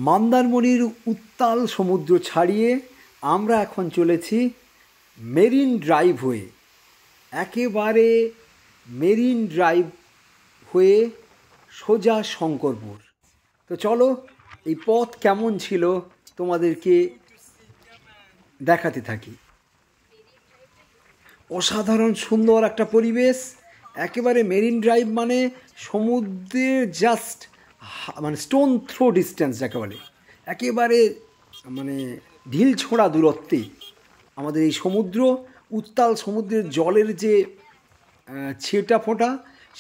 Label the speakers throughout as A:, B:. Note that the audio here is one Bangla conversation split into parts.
A: মন্দারমণির উত্তাল সমুদ্র ছাড়িয়ে আমরা এখন চলেছি মেরিন ড্রাইভ হয়ে, একেবারে মেরিন ড্রাইভ হয়ে সোজা শঙ্করপুর। তো চলো এই পথ কেমন ছিল তোমাদেরকে দেখাতে থাকি। অসাধারণ সুন্দর একটা পরিবেশ, একেবারে মেরিন ড্রাইভ মানে সমুদ্রের জাস্ট মানে স্টোন থ্রো ডিস্টেন্স যাকে বলে, একেবারে মানে ঢিল ছোঁড়া দূরত্বে আমাদের এই সমুদ্র। উত্তাল সমুদ্রের জলের যে ছিটা ফোঁটা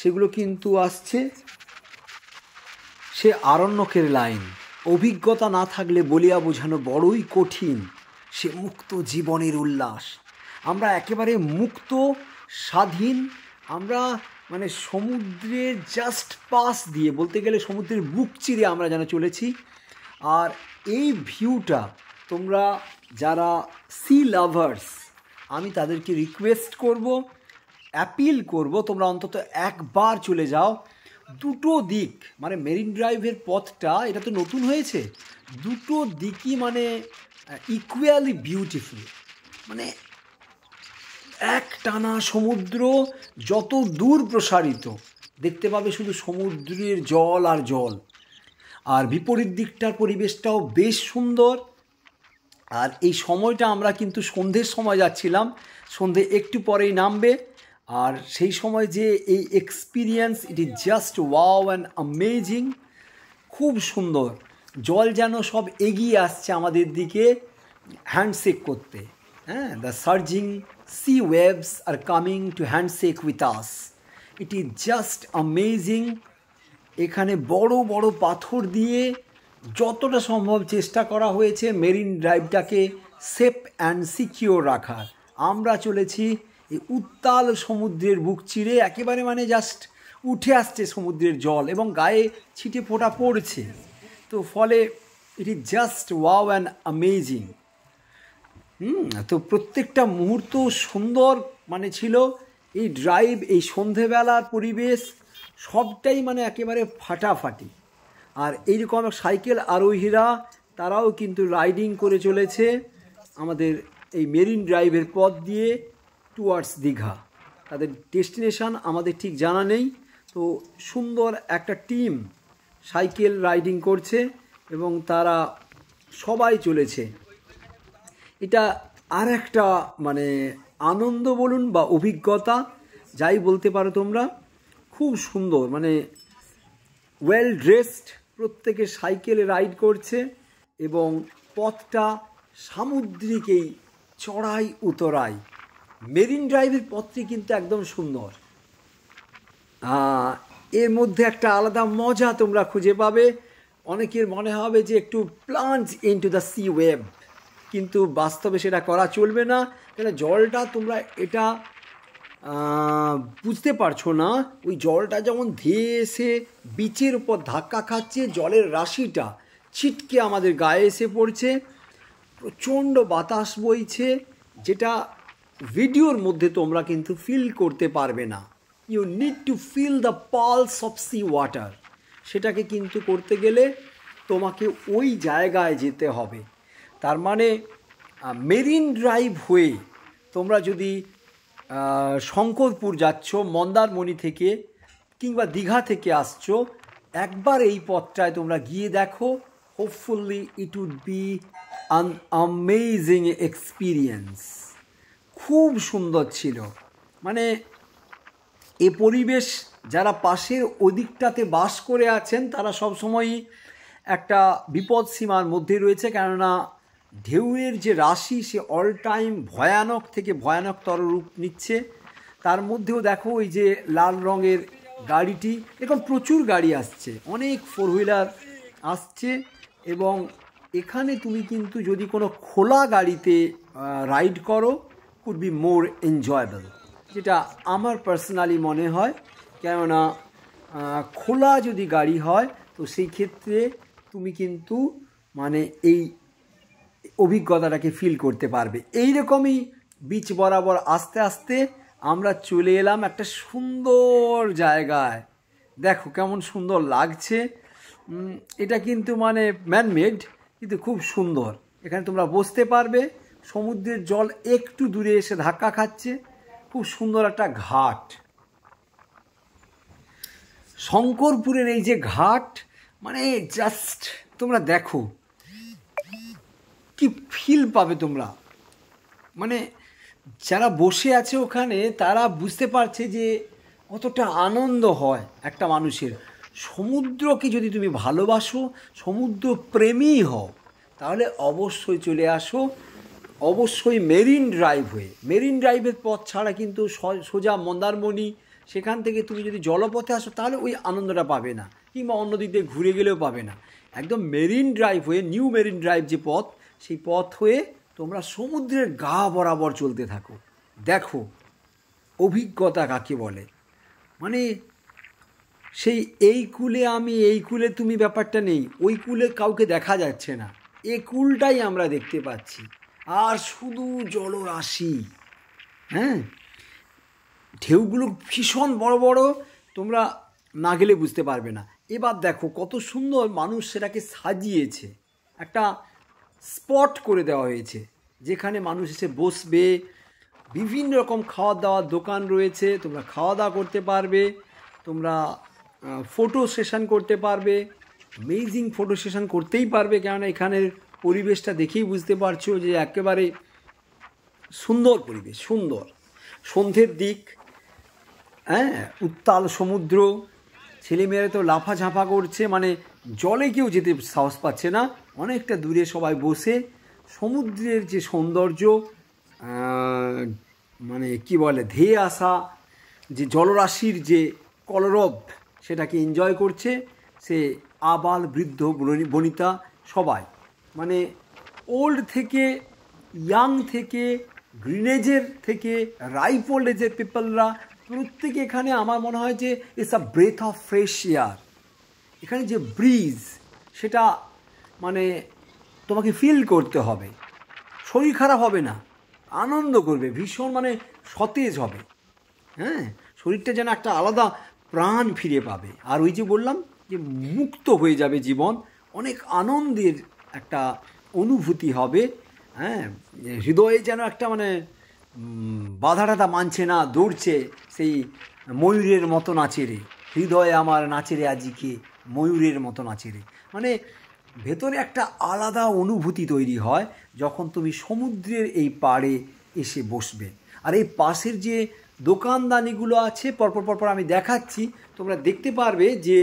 A: সেগুলো কিন্তু আসছে সে আরণ্যকের লাইন। অভিজ্ঞতা না থাকলে বলিয়া বোঝানো বড়ই কঠিন সে মুক্ত জীবনের উল্লাস। আমরা একেবারে মুক্ত স্বাধীন, আমরা মানে সমুদ্রের জাস্ট পাশ দিয়ে, বলতে গেলে সমুদ্রের বুক চিরে আমরা যেন চলেছি। আর এই ভিউটা তোমরা যারা সি লাভার্স, আমি তাদেরকে রিকোয়েস্ট করব, অ্যাপিল করব, তোমরা অন্তত একবার চলে যাও। দুটো দিক মানে মেরিন ড্রাইভের পথটা, এটা তো নতুন হয়েছে, দুটো দিকই মানে ইকুয়ালি বিউটিফুল। মানে এক টানা সমুদ্র, যত দূর প্রসারিত দেখতে পাবে শুধু সমুদ্রের জল আর জল। আর বিপরীত দিকটার পরিবেশটাও বেশ সুন্দর। আর এই সময়টা আমরা কিন্তু সন্ধ্যের সময় যাচ্ছিলাম, সন্ধ্যে একটু পরেই নামবে। আর সেই সময় যে এই experience, it is just wow and amazing. খুব সুন্দর, জল যেন সব এগিয়ে আসছে আমাদের দিকে হ্যান্ডশেক করতে। হ্যাঁ, the সার্জিং sea waves are coming to handshake with us. It is just amazing. এখানে বড় বড় পাথর দিয়ে যতটা সম্ভব চেষ্টা করা হয়েছে মেরিন ড্রাইভটাকে সেফ অ্যান্ড সিকিওর রাখার। আমরা চলেছি এই উত্তাল সমুদ্রের বুক চিরে, একেবারে মানে জাস্ট উঠে আসছে সমুদ্রের জল এবং গায়ে ছিটে ফোঁটা পড়ছে। তো ফলে it is just wow and amazing. তো প্রত্যেকটা মুহূর্ত সুন্দর মানে ছিল। এই ড্রাইভ, এই সন্ধেবেলার পরিবেশ সবটাই মানে একেবারে ফাটাফাটি। আর এইরকম সাইকেল আরোহীরা তারাও কিন্তু রাইডিং করে চলেছে আমাদের এই মেরিন ড্রাইভের পথ দিয়ে টুয়ার্ডস দীঘা। তাদের ডেস্টিনেশন আমাদের ঠিক জানা নেই। তো সুন্দর একটা টিম সাইকেল রাইডিং করছে এবং তারা সবাই চলেছে। এটা আর একটা মানে আনন্দ বলুন বা অভিজ্ঞতা, যাই বলতে পারো তোমরা। খুব সুন্দর, মানে ওয়েল ড্রেসড, প্রত্যেকে সাইকেলে রাইড করছে এবং পথটা সামুদ্রিকেই চড়াই উতরাই। মেরিন ড্রাইভের পথটি কিন্তু একদম সুন্দর। এর মধ্যে একটা আলাদা মজা তোমরা খুঁজে পাবে। অনেকের মনে হবে যে একটু plunge into the sea wave, কিন্তু বাস্তবে সেটা করা চলবে না। কেন জলটা তোমরা এটা বুঝতে পারছো না, ওই জলটা যেমন ধেয়ে এসে বিচের উপর ধাক্কা খাচ্ছে, জলের রাশিটা ছিটকে আমাদের গায়ে এসে পড়ছে, প্রচণ্ড বাতাস বইছে, যেটা ভিডিওর মধ্যে তোমরা কিন্তু ফিল করতে পারবে না। You need to feel the pulse of sea water. সেটাকে কিন্তু করতে গেলে তোমাকে ওই জায়গায় যেতে হবে। তার মানে মেরিন ড্রাইভ হয়ে তোমরা যদি শঙ্করপুর যাচ্ছ মন্দারমণি থেকে কিংবা দীঘা থেকে আসছো, একবার এই পথটায় তোমরা গিয়ে দেখো। Hopefully it would be an amazing experience. খুব সুন্দর ছিল। মানে এ পরিবেশ যারা পাশের ওদিকটাতে বাস করে আছেন তারা সবসময়ই একটা বিপদ সীমার মধ্যে রয়েছে, কেননা ঢেউয়ের যে রাশি সে অল টাইম ভয়ানক থেকে ভয়ানকতর রূপ নিচ্ছে। তার মধ্যেও দেখো ওই যে লাল রঙের গাড়িটি, এখন প্রচুর গাড়ি আসছে, অনেক ফোর হুইলার আসছে। এবং এখানে তুমি কিন্তু যদি কোনো খোলা গাড়িতে রাইড করো, কুড বি মোর এনজয়েবল, যেটা আমার পার্সোনালি মনে হয়। কেননা খোলা যদি গাড়ি হয় তো সেই ক্ষেত্রে তুমি কিন্তু মানে এই অভিজ্ঞতাটাকে ফিল করতে পারবে। এইরকমই বিচ বরাবর আস্তে আস্তে আমরা চলে এলাম একটা সুন্দর জায়গায়। দেখো কেমন সুন্দর লাগছে। এটা কিন্তু মানে ম্যানমেড, কিন্তু খুব সুন্দর। এখানে তোমরা বসতে পারবে, সমুদ্রের জল একটু দূরে এসে ধাক্কা খাচ্ছে, খুব সুন্দর একটা ঘাট। শঙ্করপুরের এই যে ঘাট, মানে জাস্ট তোমরা দেখো কি ফিল পাবে তোমরা। মানে যারা বসে আছে ওখানে তারা বুঝতে পারছে যে কতটা আনন্দ হয় একটা মানুষের। সমুদ্রকে যদি তুমি ভালোবাসো, সমুদ্র প্রেমী হও, তাহলে অবশ্যই চলে আসো, অবশ্যই মেরিন ড্রাইভ হয়ে। মেরিন ড্রাইভের পথ ছাড়া কিন্তু সোজা মন্দারমণি, সেখান থেকে তুমি যদি জলপথে আসো তাহলে ওই আনন্দটা পাবে না, কিংবা অন্য দিক দিয়ে ঘুরে গেলেও পাবে না। একদম মেরিন ড্রাইভ হয়ে, নিউ মেরিন ড্রাইভ যে পথ, সেই পথ হয়ে তোমরা সমুদ্রের গা বরাবর চলতে থাকো। দেখো অভিজ্ঞতা কাকে বলে, মানে সেই এই কূলে আমি, এই কূলে তুমি ব্যাপারটা নেই, ওই কূলে কাউকে দেখা যাচ্ছে না, এ কূলটাই আমরা দেখতে পাচ্ছি, আর শুধু জলরাশি। হ্যাঁ, ঢেউগুলো ভীষণ বড় বড়, তোমরা না গেলে বুঝতে পারবে না। এবার দেখো কত সুন্দর মানুষ সেটাকে সাজিয়েছে, একটা স্পট করে দেওয়া হয়েছে যেখানে মানুষ এসে বসবে। বিভিন্ন রকম খাওয়া দাওয়ার দোকান রয়েছে, তোমরা খাওয়া দাওয়া করতে পারবে, তোমরা ফটো সেশন করতে পারবে, অ্যামেজিং ফটো সেশন করতেই পারবে, কেননা এখানের পরিবেশটা দেখেই বুঝতে পারছো যে একেবারে সুন্দর পরিবেশ, সুন্দর। সন্ধ্যের দিক, হ্যাঁ, উত্তাল সমুদ্র, ছেলেমেয়েরা তো লাফাঝাঁপা করছে, মানে জলে কেউ যেতে সাহস পাচ্ছে না, অনেকটা দূরে সবাই বসে সমুদ্রের যে সৌন্দর্য, মানে কি বলে, ধেয়ে আসা যে জলরাশির যে কলরব, সেটাকে এনজয় করছে। সে আবাল বৃদ্ধ বনিতা সবাই, মানে ওল্ড থেকে ইয়াং থেকে গ্রিনেজের থেকে রাইপ ওল্ড এজের পিপলরা প্রত্যেকে এখানে, আমার মনে হয় যে it's a breath of fresh air. এখানে যে ব্রিজ, সেটা মানে তোমাকে ফিল করতে হবে, শরীর খারাপ হবে না, আনন্দ করবে, ভীষণ মানে সতেজ হবে। হ্যাঁ, শরীরটা যেন একটা আলাদা প্রাণ ফিরে পাবে। আর ওই যে বললাম যে মুক্ত হয়ে যাবে জীবন, অনেক আনন্দের একটা অনুভূতি হবে। হ্যাঁ, হৃদয়ে যেন একটা মানে বাধা টাধা মানছে না, দৌড়ছে, সেই ময়ূরের মতো নাচে রে, হৃদয়ে আমার নাচে রে আজিকে ময়ূরের মতো নাচে রে। মানে ভেতরে একটা আলাদা অনুভূতি তৈরি হয় যখন তুমি সমুদ্রের এই পাড়ে এসে বসবে। আর এই পাশের যে দোকানদানিগুলো আছে, পরপর পরপর আমি দেখাচ্ছি, তোমরা দেখতে পারবে যে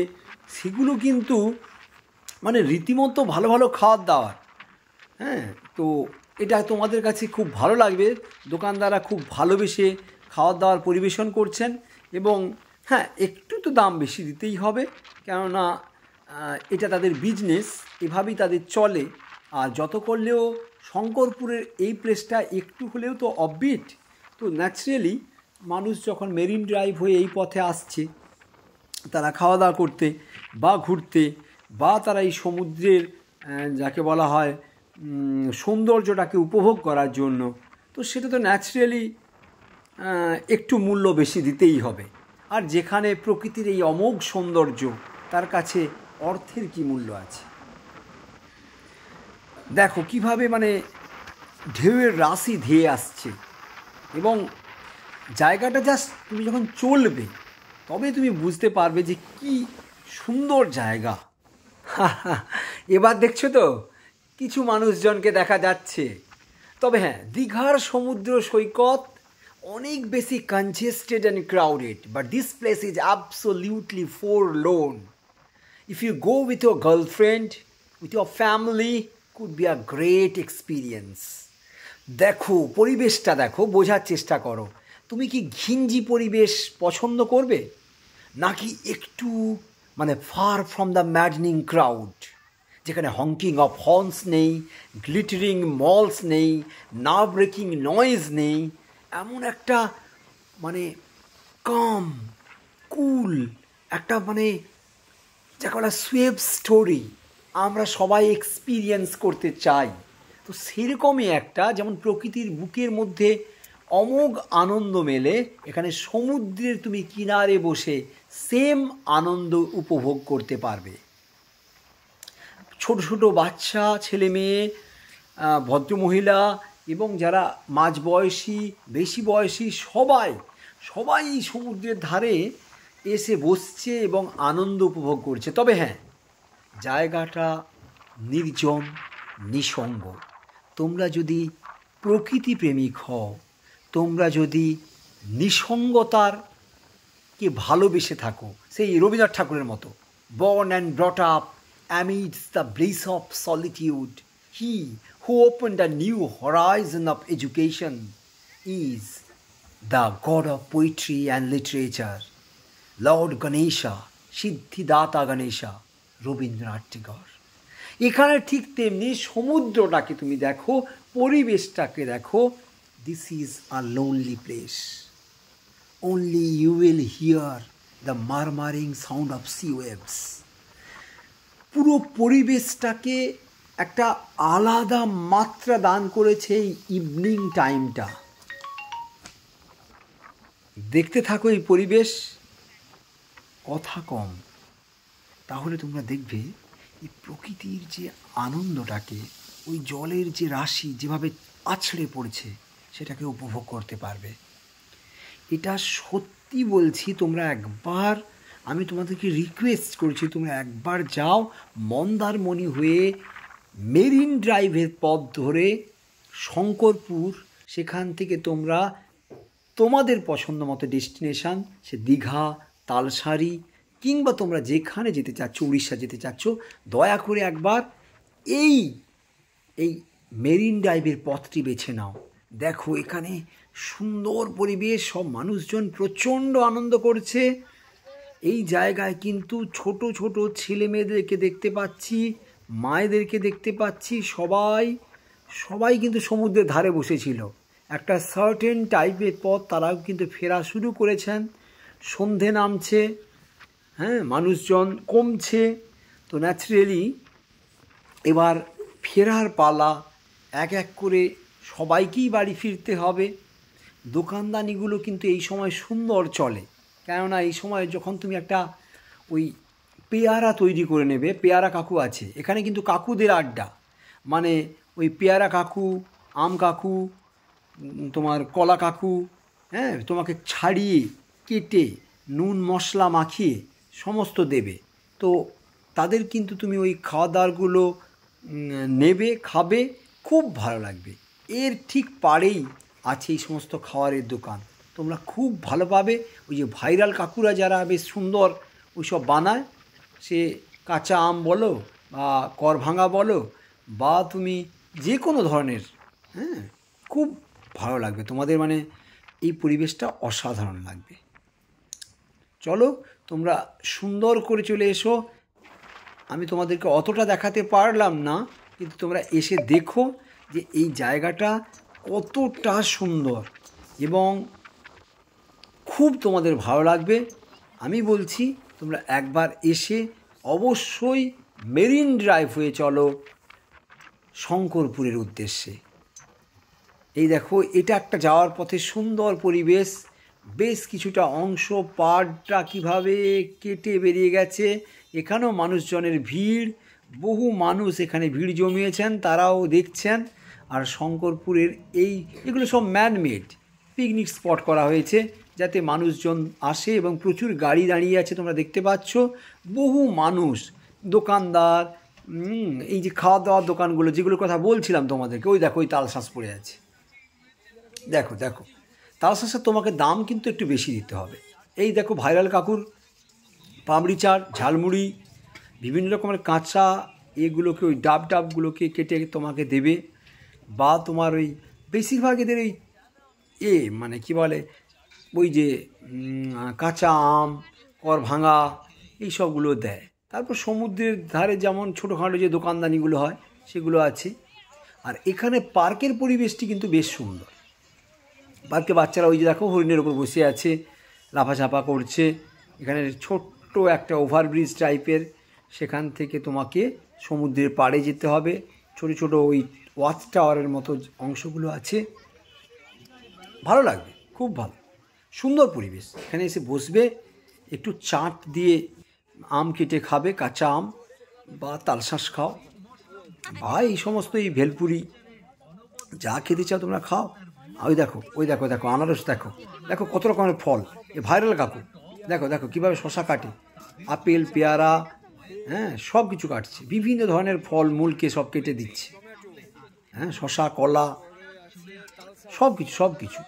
A: সেগুলো কিন্তু মানে রীতিমতো ভালো ভালো খাওয়ার দাওয়ার। হ্যাঁ, তো এটা তোমাদের কাছে খুব ভালো লাগবে, দোকানদাররা খুব ভালোবেসে খাওয়ার দাওয়ার পরিবেশন করছেন। এবং হ্যাঁ, একটু তো দাম বেশি দিতেই হবে, কেননা এটা তাদের বিজনেস, এভাবেই তাদের চলে। আর যত করলেও শঙ্করপুরের এই প্লেসটা একটু হলেও তো অফবিট, তো ন্যাচারালি মানুষ যখন মেরিন ড্রাইভ হয়ে এই পথে আসছে, তারা খাওয়া দাওয়া করতে বা ঘুরতে, বা তারা এই সমুদ্রের যাকে বলা হয় সৌন্দর্যটাকে উপভোগ করার জন্য, তো সেটা তো ন্যাচারালি একটু মূল্য বেশি দিতেই হবে। আর যেখানে প্রকৃতির এই অমোঘ সৌন্দর্য, তার কাছে অর্থের কি মূল্য আছে। দেখো কিভাবে মানে ঢেউয়ের রাশি ধেয়ে আসছে, এবং জায়গাটা জাস্ট তুমি যখন চলবে তবে তুমি বুঝতে পারবে যে কি সুন্দর জায়গা। এবার দেখছো তো কিছু মানুষজনকে দেখা যাচ্ছে। তবে হ্যাঁ, দীঘার সমুদ্র সৈকত অনেক বেশি congested and crowded, but this place is absolutely forlorn. If you go with your girlfriend, with your family, could be a great experience. দেখো পরিবেশটা, দেখো, বোঝার চেষ্টা করো। তুমি কি ঘিঞ্জি পরিবেশ পছন্দ করবে, নাকি একটু মানে ফার ফ্রম দ্য ম্যাডনিং ক্রাউড, যেখানে হংকিং অফ হর্নস নেই, গ্লিটারিং মলস নেই, নার্ভ ব্রেকিং নয়েজ নেই, এমন একটা মানে কাম কুল একটা মানে যাকে বলা সুয়েব স্টোরি আমরা সবাই এক্সপিরিয়েন্স করতে চাই। তো সেরকমই একটা, যেমন প্রকৃতির বুকের মধ্যে অমোঘ আনন্দ মেলে, এখানে সমুদ্রের তুমি কিনারে বসে সেম আনন্দ উপভোগ করতে পারবে। ছোট ছোট বাচ্চা, ছেলে মেয়ে, ভদ্রমহিলা এবং যারা মাঝবয়সী, বেশি বয়সী, সবাই এই সমুদ্রের ধারে এসে বসছে এবং আনন্দ উপভোগ করছে। তবে হ্যাঁ, জায়গাটা নির্জন, নিঃসঙ্গ। তোমরা যদি প্রকৃতি প্রেমিক হও, তোমরা যদি নিঃসঙ্গতারকে ভালোবেসে থাকো, সেই রবীন্দ্রনাথ ঠাকুরের মতো, born and brought up amidst the bliss of solitude, he who opened a new horizon of education is the god of poetry and literature, Lord Ganesha, সিদ্ধিদাতা Ganesha, Rabindranath ঠাকুর। এখানে ঠিক তেমনি সমুদ্রটাকে তুমি দেখো, পরিবেশটাকে দেখো। This is a lonely place, only you will hear the murmuring sound of sea waves. পুরো পরিবেশটাকে একটা আলাদা মাত্রা দান করেছে এই ইভিনিং টাইমটা। দেখতে থাকো এই পরিবেশ, কথা কম, তাহলে তোমরা দেখবে এই প্রকৃতির যে আনন্দটাকে, ওই জলের যে রাশি যেভাবে আছড়ে পড়ছে, সেটাকে উপভোগ করতে পারবে। এটা সত্যি বলছি, তোমরা একবার, আমি তোমাদেরকে রিকোয়েস্ট করছি, তোমরা একবার যাও মন্দারমণি হয়ে মেরিন ড্রাইভের পথ ধরে শঙ্করপুর, সেখান থেকে তোমরা তোমাদের পছন্দ মতো ডেস্টিনেশান, সে দীঘা, তালসারি, কিংবা তোমরা যেখানে যেতে চাচ্ছ, উড়িষ্যা যেতে চাচ্ছ, দয়া করে একবার এই মেরিন ড্রাইভের পথটি বেছে নাও। দেখো এখানে সুন্দর পরিবেশ, সব মানুষজন প্রচণ্ড আনন্দ করছে। এই জায়গায় কিন্তু ছোট ছোট ছেলে মেয়েদেরকে দেখতে পাচ্ছি, মায়েদেরকে দেখতে পাচ্ছি, সবাই কিন্তু সমুদ্রের ধারে বসেছিল। একটা সার্টেন টাইপের পথ তারাও কিন্তু ফেরা শুরু করেছেন। সন্ধে নামছে, হ্যাঁ, মানুষজন কমছে, তো ন্যাচারালি এবার ফেরার পালা। এক এক করে সবাইকেই বাড়ি ফিরতে হবে। দোকানদানিগুলো কিন্তু এই সময় সুন্দর চলে, কেননা এই সময় যখন তুমি একটা ওই পেয়ারা তৈরি করে নেবে, পেয়ারা কাকু আছে এখানে, কিন্তু কাকুদের আড্ডা, মানে ওই পেয়ারা কাকু, আম কাকু, তোমার কলা কাকু, হ্যাঁ, তোমাকে ছাড়িয়ে কেটে নুন মশলা মাখিয়ে সমস্ত দেবে। তো তাদের কিন্তু তুমি ওই খাওয়া দাওয়াগুলো নেবে, খাবে, খুব ভালো লাগবে। এর ঠিক পাড়েই আছে এই সমস্ত খাবারের দোকান, তোমরা খুব ভালো পাবে। ওই যে ভাইরাল কাকুরা যারা বেশ সুন্দর ওইসব বানায়, সে কাঁচা আম বলো বা করভাঙা বলো, বা তুমি যে কোনো ধরনের, হ্যাঁ, খুব ভালো লাগবে তোমাদের, মানে এই পরিবেশটা অসাধারণ লাগবে। চলো তোমরা সুন্দর করে চলে এসো। আমি তোমাদেরকে অতটা দেখাতে পারলাম না, কিন্তু তোমরা এসে দেখো যে এই জায়গাটা কতটা সুন্দর এবং খুব তোমাদের ভালো লাগবে। আমি বলছি তোমরা একবার এসে অবশ্যই মেরিন ড্রাইভ হয়ে চলো শঙ্করপুরের উদ্দেশ্যে। এই দেখো, এটা একটা যাওয়ার পথে সুন্দর পরিবেশ, বেশ কিছুটা অংশ পাড়টা কীভাবে কেটে বেরিয়ে গেছে। এখানেও মানুষজনের ভিড়, বহু মানুষ এখানে ভিড় জমিয়েছেন, তারাও দেখছেন। আর শঙ্করপুরের এগুলো সব ম্যানমেড পিকনিক স্পট করা হয়েছে, যাতে মানুষজন আসে, এবং প্রচুর গাড়ি দাঁড়িয়ে আছে তোমরা দেখতে পাচ্ছ, বহু মানুষ, দোকানদার, এই যে খাওয়া দাওয়ার দোকানগুলো যেগুলোর কথা বলছিলাম তোমাদেরকে, ওই দেখো ওই তালশাঁস পড়ে আছে, দেখো দেখো, তালশাঁসের তোমাকে দাম কিন্তু একটু বেশি দিতে হবে। এই দেখো ভাইরাল কাকুর পাপড়ি চাট, ঝালমুড়ি, বিভিন্ন রকমের কাঁচা এগুলোকে, ওই ডাবগুলোকে কেটে তোমাকে দেবে, বা তোমার ওই বেশিরভাগ এদের ওই মানে কি বলে, ওই যে কাঁচা আম, করভাঙা, এই সবগুলো দেয়। তারপর সমুদ্রের ধারে যেমন ছোটোখাটো যে দোকানদানিগুলো হয় সেগুলো আছে। আর এখানে পার্কের পরিবেশটি কিন্তু বেশ সুন্দর। পার্কে বাচ্চারা ওই যে দেখো হরিণের ওপর বসে আছে, লাফাঝাপা করছে। এখানে ছোট্ট একটা ওভারব্রিজ টাইপের, সেখান থেকে তোমাকে সমুদ্রের পাড়ে যেতে হবে। ছোটো ছোটো ওই ওয়াচ টাওয়ারের মতো অংশগুলো আছে, ভালো লাগবে, খুব ভালো সুন্দর পরিবেশ। এখানে এসে বসবে, একটু চাট দিয়ে আম কেটে খাবে, কাঁচা আম বা তালশাঁস খাও, বা এই সমস্ত এই ভেলপুরি যা খেতে চাও তোমরা খাও। ওই দেখো ওই দেখো দেখো আনারস দেখো, দেখো কত রকমের ফল, এ ভাইরাল কাকু, দেখো দেখো কীভাবে শশা কাটে, আপেল পেয়ারা, হ্যাঁ সব কিছু কাটছে, বিভিন্ন ধরনের ফল মূলকে সব কেটে দিচ্ছে, হ্যাঁ শশা কলা সব কিছু সব কিছু,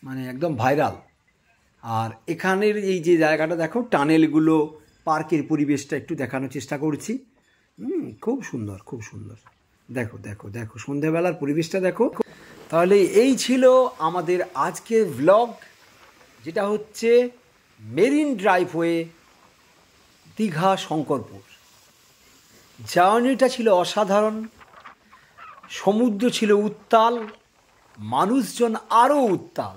A: মানে একদম ভাইরাল। আর এখানের এই যে জায়গাটা দেখো, টানেলগুলো, পার্কের পরিবেশটা একটু দেখানোর চেষ্টা করছি। খুব সুন্দর খুব সুন্দর, দেখো দেখো দেখো সন্ধেবেলার পরিবেশটা দেখো। তাহলে এই ছিল আমাদের আজকের ভ্লগ, যেটা হচ্ছে মেরিন ড্রাইভওয়ে দীঘা শঙ্করপুর। জার্নিটা ছিল অসাধারণ, সমুদ্র ছিল উত্তাল, মানুষজন আরও উত্তাল,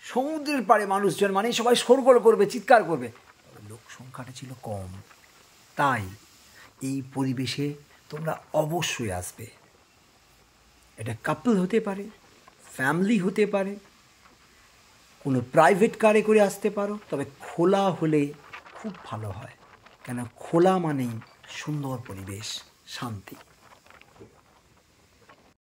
A: সমুদ্রের পাড়ে মানুষজন মানে সবাই শোরগোল করবে, চিৎকার করবে, লোক সংখ্যাটা ছিল কম। তাই এই পরিবেশে তোমরা অবশ্যই আসবে। এটা কাপল হতে পারে, ফ্যামিলি হতে পারে, কোনো প্রাইভেট কারে করে আসতে পারো, তবে খোলা হলে খুব ভালো হয়, কেন খোলা মানেই সুন্দর পরিবেশ, শান্তি।